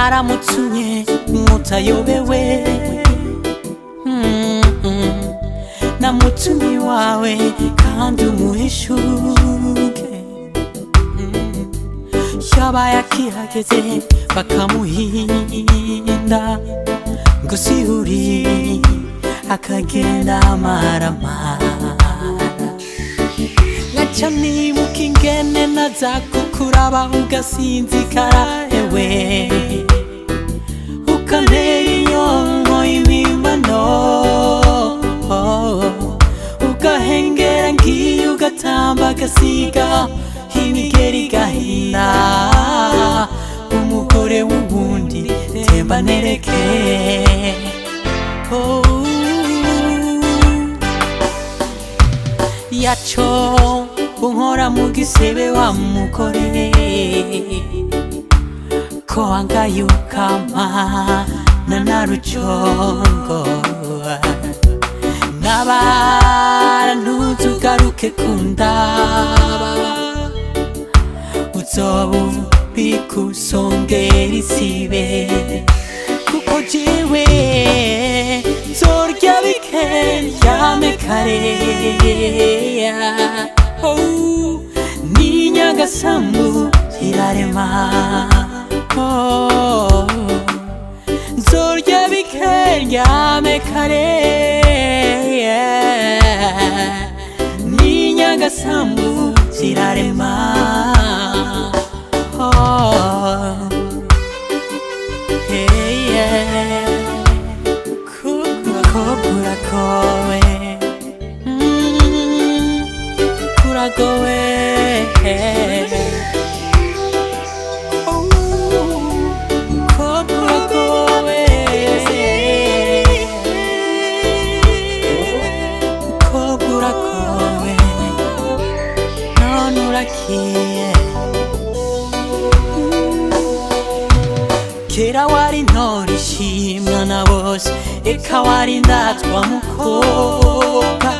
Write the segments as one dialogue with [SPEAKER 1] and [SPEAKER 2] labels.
[SPEAKER 1] naramutumye mutayobewe namutumye wawe kandi umuhishuke yabaye akihageze bakamuhinda ngo sihuri akagenda amaramara ngaca nibuka ingene naza kukuraba ugasinzikara ewe ukantera inyonko y'imibano ugahengera ngiye ugatamba agasiga imigeri igahina umugore w'uwundi temba nereke yaco unkora mu gisebe wa mugore ko wangaye ukampana na rucongo nabara ntuzugaruke kundaba uzoba bikusongera isibe kuko jewe nzorya bike ndyame kare n'inyagasambu irarema nzorya bike ndyame kare n'inyagasambu zirarema kuragowe kuragowe kuragowe none urakiye kera wari intore ishimwa na bose eka wari indatwa mukobwa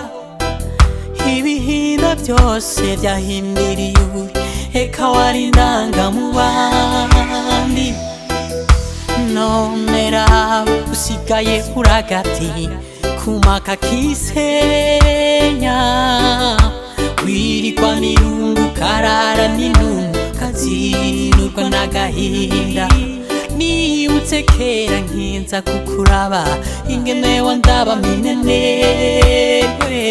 [SPEAKER 1] ibihinda byose byahimbiriye uri eka wari indanga mu bandi none raba usigaye uragati kumaka kisenya wirigwa n'irungu karara n'intungu kazinurwa n'agahinda nibutse kera nkinza kukuraba ingene wandaba minenewe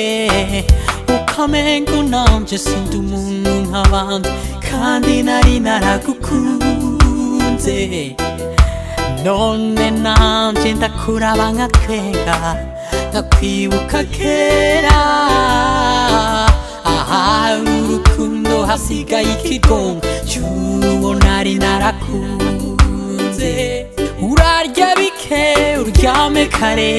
[SPEAKER 1] ukamengo nanje sindi umuntu nk'abandi kandi nari naragukunze none nanje ndakuraba nkatwenga nkakwibuka kera ahari urukundo hasigaye ikigongo cy'uwo nari narakunze urarya bike uryame kare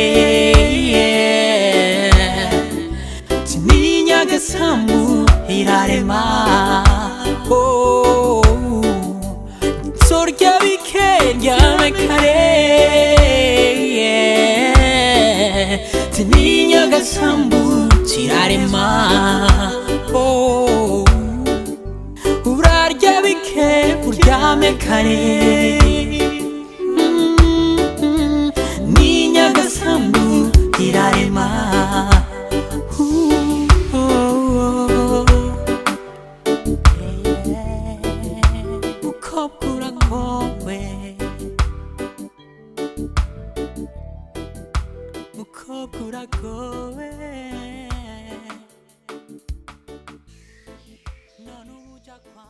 [SPEAKER 1] n'inyagasambu irarema nzorya bike ndyame kare n'inyagasambu zirarema urarya bike uryame kare n'inyagasambu irarema ukobwa uragowe ukobwa uragowe none uja kwa